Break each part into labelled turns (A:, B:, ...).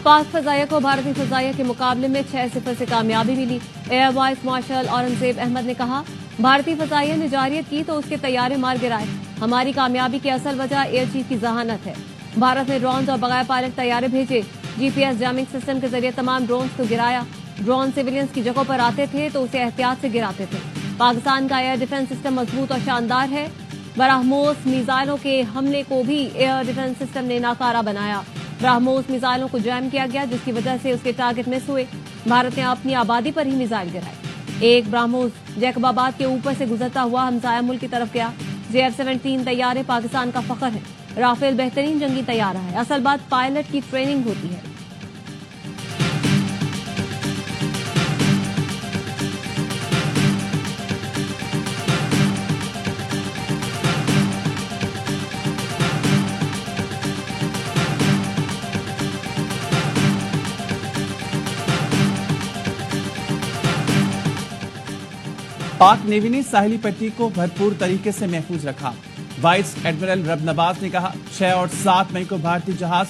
A: पाक फजाइया को भारतीय फजाइया के मुकाबले में 6-0 से कामयाबी मिली। Air vice marshal Aurangzeb Ahmed ने कहा, भारतीय फजाइया ने जारियत की तो उसके तैयारे मार गिराए। हमारी कामयाबी की असल वजह एयर चीफ की जहानत है। भारत ने ड्रोन और बगैर पायलट तैयारे भेजे। जीपीएस जैमिंग सिस्टम के जरिए तमाम ड्रोन को गिराया। ड्रोन सिविलियंस की जगहों पर आते थे तो उसे एहतियात से गिराते थे। पाकिस्तान का एयर डिफेंस सिस्टम मजबूत और शानदार है। ब्रह्मोस मिसाइलों के हमले को भी एयर डिफेंस सिस्टम ने नाकारा बनाया। ब्रह्मोस मिसाइलों को जैम किया गया, जिसकी वजह से उसके टारगेट मिस हुए। भारत ने अपनी आबादी पर ही मिसाइल गिराए। एक ब्रह्मोस जैकबाबाद के ऊपर से गुजरता हुआ हमसाया मुल्क की तरफ गया। JF-17 तैयारे पाकिस्तान का फख्र है। राफेल बेहतरीन जंगी तैयारा है। असल बात पायलट की ट्रेनिंग होती है।
B: पाक नेवी ने साहिली पट्टी को भरपूर तरीके से महफूज रखा। वाइस एडमिरल रब नवाज ने कहा, 6 और 7 मई को भारतीय जहाज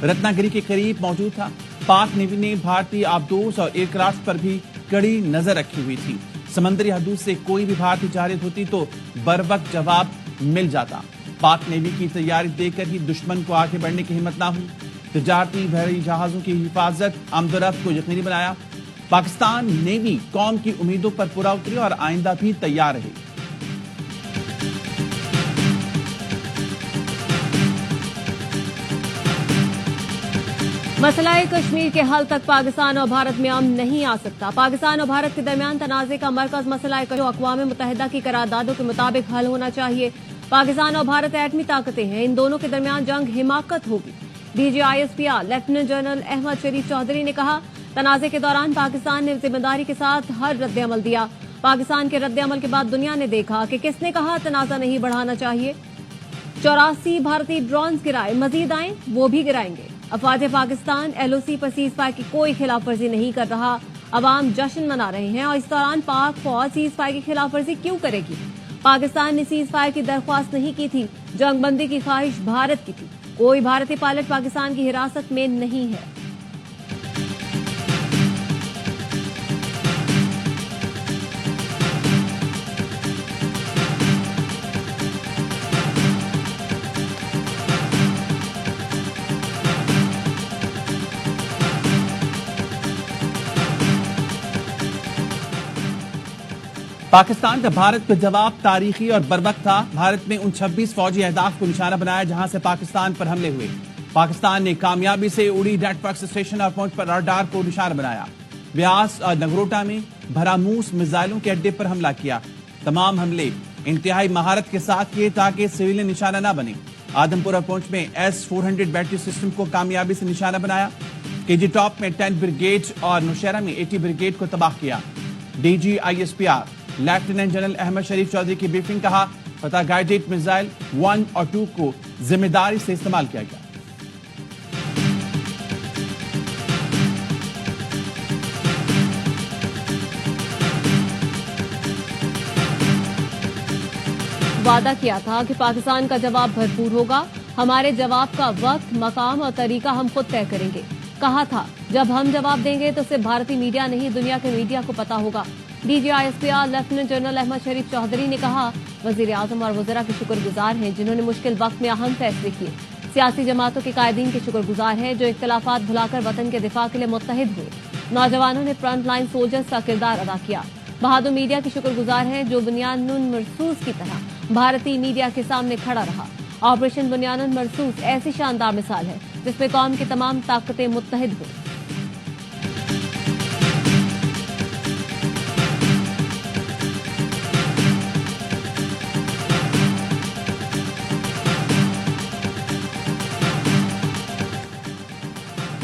B: रत्नागिरी के करीब मौजूद था। पाक नेवी ने भारतीय आबदोज और एयरक्राफ्ट पर भी कड़ी नजर रखी हुई थी। समंदरी हदूद से कोई भी भारतीय जारियत होती तो बरवक्त जवाब मिल जाता। पाक नेवी की तैयारी देखकर ही दुश्मन को आगे बढ़ने की हिम्मत न हुई। तिजारती बहरी जहाजों की हिफाजत आमदरफ्त को यकीनी बनाया। पाकिस्तान नेवी कौम की उम्मीदों पर पूरा उतरी और आइंदा भी तैयार रही।
A: मसला कश्मीर के हल तक पाकिस्तान और भारत में अमन नहीं आ सकता। पाकिस्तान और भारत के दरमियान तनाज़े का मरकज मसला जो अक़वाम मुत्तहिदा की करारदादों के मुताबिक हल होना चाहिए। पाकिस्तान और भारत एटमी ताकतें हैं, इन दोनों के दरमियान जंग हिमाकत होगी। DGISPR लेफ्टिनेंट जनरल अहमद शरीफ चौधरी ने कहा, तनाज़े के दौरान पाकिस्तान ने जिम्मेदारी के साथ हर रद्द-ए-अमल दिया। पाकिस्तान के रद्द-ए-अमल के बाद दुनिया ने देखा कि किसने कहा तनाज़ा नहीं बढ़ाना चाहिए। 84 भारतीय ड्रोन गिराए, मजीद आए वो भी गिराएंगे। अफवाज पाकिस्तान LOC पर सीज फायर की कोई खिलाफ वर्जी नहीं कर रहा। अवाम जश्न मना रहे हैं और इस दौरान पाक फौज सीज फायर की खिलाफ वर्जी क्यों करेगी? पाकिस्तान ने सीज फायर की दरख्वास्त नहीं की थी, जंगबंदी की ख्वाहिश भारत की थी। कोई भारतीय पायलट पाकिस्तान की हिरासत में नहीं है।
B: पाकिस्तान का भारत पर जवाब तारीखी और बर्वक्त था। भारत ने उन 26 फौजी अहदाफ को निशाना बनाया जहां से पाकिस्तान पर हमले हुए। पाकिस्तान ने कामयाबी से उड़ी नेटवर्क स्टेशन और पहुंच पर रडार को निशाना बनाया। व्यास और नगरोटा में भरामूस मिसाइलों के अड्डे पर हमला किया। तमाम हमले इंतहाई महारत के साथ किए ताकि सिविलियन निशाना न बने। आदमपुर और पहुंच में S-400 बैटरी सिस्टम को कामयाबी से निशाना बनाया। KG टॉप में 10 ब्रिगेड और नौशहरा में 80 ब्रिगेड को तबाह किया। DGISPR लेफ्टिनेंट जनरल अहमद शरीफ चौधरी की ब्रीफिंग, कहा, फतह गाइडेड मिसाइल 1 और 2 को जिम्मेदारी से इस्तेमाल किया गया।
A: वादा किया था कि पाकिस्तान का जवाब भरपूर होगा। हमारे जवाब का वक्त, मकाम और तरीका हम खुद तय करेंगे। कहा था, जब हम जवाब देंगे तो सिर्फ भारतीय मीडिया नहीं, दुनिया के मीडिया को पता होगा। DGISPR लेफ्टिनेंट जनरल अहमद शरीफ चौधरी ने कहा, वजीर आजम और वज़रा के शुक्रगुजार हैं जिन्होंने मुश्किल वक्त में अहम फैसले किए। सियासी जमातों के कायदीन के शुक्रगुजार हैं जो इख्तलाफात भुलाकर वतन के दिफा के लिए मुत्तहिद हुए। नौजवानों ने फ्रंट लाइन सोल्जर्स का किरदार अदा किया। बहादुर मीडिया के शुक्रगुजार हैं जो बुनियानुन मरसूस की तरह भारतीय मीडिया के सामने खड़ा रहा। ऑपरेशन बुनियानुन मरसूस ऐसी शानदार मिसाल है जिसमें कौम की तमाम ताकतें मुत्तहिद हुई।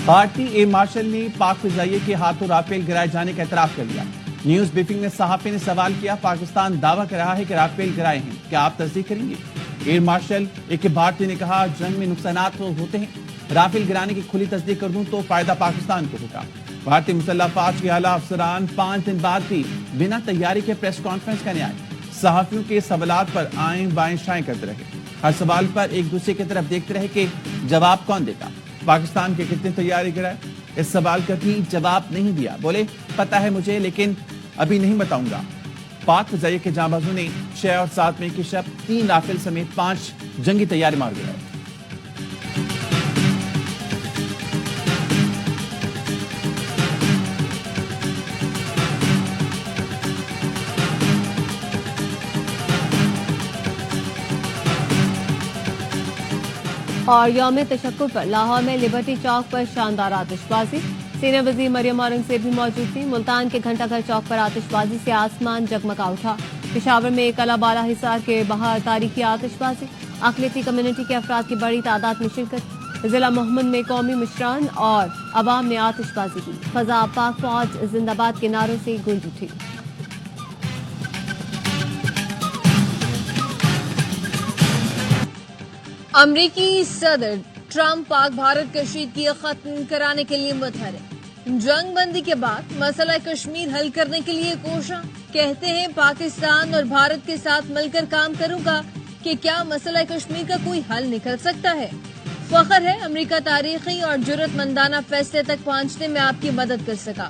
B: भारतीय एयर मार्शल ने पाक फिजाइये के हाथों राफेल गिराए जाने का एतराफ कर लिया। न्यूज ब्रीफिंग में सहाफी ने सवाल किया, पाकिस्तान दावा कर रहा है कि राफेल गिराए हैं, क्या आप तस्दीक करेंगे? एयर मार्शल AK भारती ने कहा, जंग में नुकसानात तो होते हैं, राफेल गिराने की खुली तस्दीक कर दूं तो फायदा पाकिस्तान को होगा। भारतीय मुसल्लह फौज के आला अफसरान 5 दिन बाद भी बिना तैयारी के प्रेस कॉन्फ्रेंस करने आए। सहाफियों के सवालात पर आएं बाएं शाएं करते रहे। हर सवाल पर एक दूसरे की तरफ देखते रहे कि जवाब कौन देता। पाकिस्तान के कितने तैयारी गिराए, اس سوال کا بھی جواب نہیں دیا. بولے پتہ ہے مجھے لیکن ابھی نہیں بتاؤں گا. پاک فضائیہ کے جانبازوں نے 6 اور 7 مئی کی شب 3 رافیل سمیت 5 جنگی طیارے مار گئے.
A: اور یوم تشکر پر لاہور میں لبرٹی چوک پر شاندار آتش بازی. سینئر وزیر مریم اورنگزیب بھی موجود تھی. ملتان کے گھنٹہ گھر چوک پر آتش بازی سے آسمان جگمگا اٹھا. پشاور میں کلا بالا حصار کے باہر تاریخی آتش بازی. اقلیتی کمیونٹی کے افراد کی بڑی تعداد میں شرکت. ضلع محمد میں قومی مشران اور عوام نے آتش بازی کی. فضا پاک فوج زندہ باد کے نعروں سے گونج اٹھی.
C: امریکی صدر ٹرمپ پاک بھارت کشیدگی ختم کرانے کے لیے متحرک. جنگ بندی کے بعد مسئلہ کشمیر حل کرنے کے لیے کوشاں. کہتے ہیں پاکستان اور بھارت کے ساتھ مل کر کام کروں گا کہ کیا مسئلہ کشمیر کا کوئی حل نکل سکتا ہے. فخر ہے امریکہ تاریخی اور جرأت مندانہ فیصلے تک پہنچنے میں آپ کی مدد کر سکا.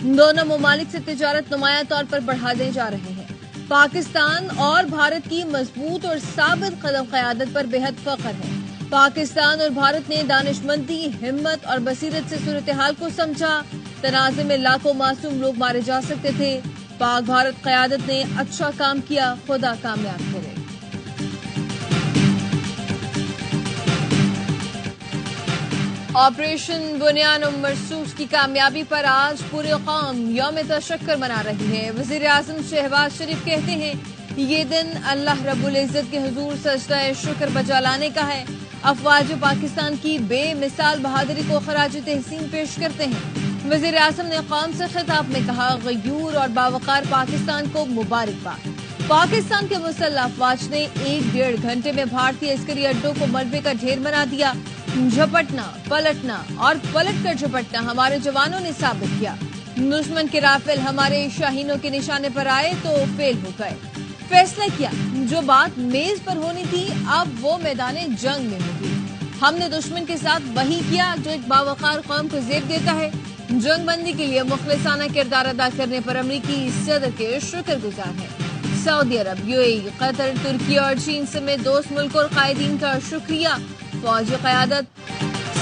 C: دونوں ممالک سے تجارت نمایاں طور پر بڑھانے جا رہے ہیں. پاکستان اور بھارت کی مضبوط اور ثابت قدم قیادت پر بے حد فخر ہے. پاکستان اور بھارت نے دانشمندی، ہمت اور بصیرت سے صورتحال کو سمجھا. تنازع میں لاکھوں معصوم لوگ مارے جا سکتے تھے. پاک بھارت قیادت نے اچھا کام کیا. خدا کامیاب کرے. آپریشن بنیان مرصوص کی کامیابی پر آج پورے قوم یوم تشکر منا رہی ہے. وزیر اعظم شہباز شریف کہتے ہیں یہ دن اللہ رب العزت کے حضور سجدہ شکر بجا لانے کا ہے. افواج پاکستان کی بے مثال بہادری کو خراج تحسین پیش کرتے ہیں. وزیر اعظم نے قوم سے خطاب میں کہا غیور اور باوقار پاکستان کو مبارکباد. پاکستان کے مسلح افواج نے 1.5 گھنٹے میں بھارتی عسکری اڈوں کو ملبے کا ڈھیر بنا دیا. جھپٹنا، پلٹنا اور پلٹ کر جھپٹنا ہمارے جوانوں نے ثابت کیا. دشمن کے رافیل ہمارے شاہینوں کے نشانے پر آئے تو فیل ہو گئے. فیصلہ کیا جو بات میز پر ہونی تھی اب وہ میدان جنگ میں ہوگی. ہم نے دشمن کے ساتھ وہی کیا جو ایک باوقار قوم کو زیب دیتا ہے. جنگ بندی کے لیے مخلصانہ کردار ادا کرنے پر امریکی صدر کے شکر گزار ہے. سعودی عرب، UAE، قطر، ترکی اور چین سمیت دوست ملک اور قائدین کا شکریہ. فوجی قیادت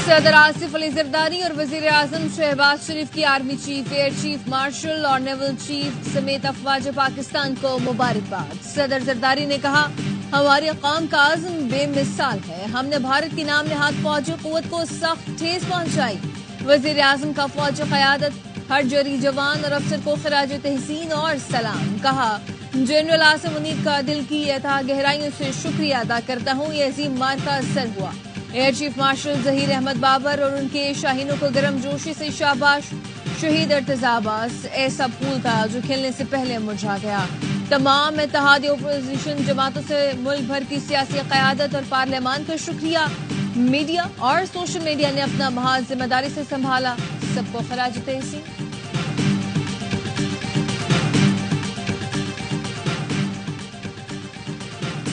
C: صدر آصف علی زرداری اور وزیر اعظم شہباز شریف کی army chief, year chief martial اور نیول چیف سمیت افواج پاکستان کو مبارکباد. صدر زرداری نے کہا ہماری قوم کا عزم بے مثال ہے. ہم نے بھارت کی نام نہاد فوجی قوت کو سخت ٹھیس پہنچائی. وزیر اعظم کا فوجی قیادت ہر جری جوان اور افسر کو خراج تحسین اور سلام. کہا جنرل عاصم منیر کا دل کی اتھاہ گہرائیوں سے شکریہ ادا کرتا ہوں. یہ عظیم مارکا اثر ہوا. Air chief marshal Zaheer Ahmed Babar اور ان کے شاہینوں کو گرم جوشی سے شاباش. شہید ارتضیٰ عباس ایسا پھول تھا جو کھلنے سے پہلے مرجھا گیا. تمام اتحادی اپوزیشن جماعتوں سے ملک بھر کی سیاسی قیادت اور پارلیمان کا شکریہ. میڈیا اور سوشل میڈیا نے اپنا محاذ ذمہ داری سے سنبھالا. سب کو خراج تحسین.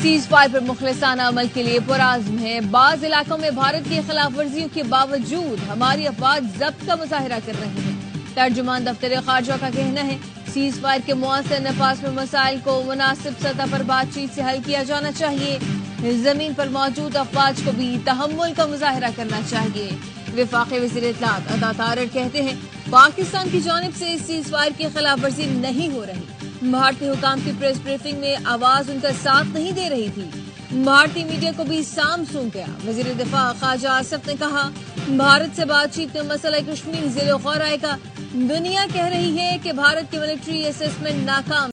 C: سیز فائر پر مخلصانہ عمل کے لیے پرعزم ہے. بعض علاقوں میں بھارت کی خلاف ورزیوں کے باوجود ہماری افواج ضبط کا مظاہرہ کر رہی ہیں. ترجمان دفتر خارجہ کا کہنا ہے سیز فائر کے مؤثر نفاذ میں مسائل کو مناسب سطح پر بات چیت سے حل کیا جانا چاہیے. زمین پر موجود افواج کو بھی تحمل کا مظاہرہ کرنا چاہیے. وفاقی وزیر اطلاعات عطا طارق کہتے ہیں پاکستان کی جانب سے اس سیز فائر کی خلاف ورزی نہیں ہو رہی. بھارتی حکام کی پریس بریفنگ میں آواز ان کا ساتھ نہیں دے رہی تھی. بھارتی میڈیا کو بھی سام سونپ گیا. وزیر دفاع خواجہ آصف نے کہا بھارت سے بات چیت میں مسئلہ کشمیر ذیل غور آئے گا. دنیا کہہ رہی ہے کہ بھارت کی ملٹری اسسمنٹ ناکام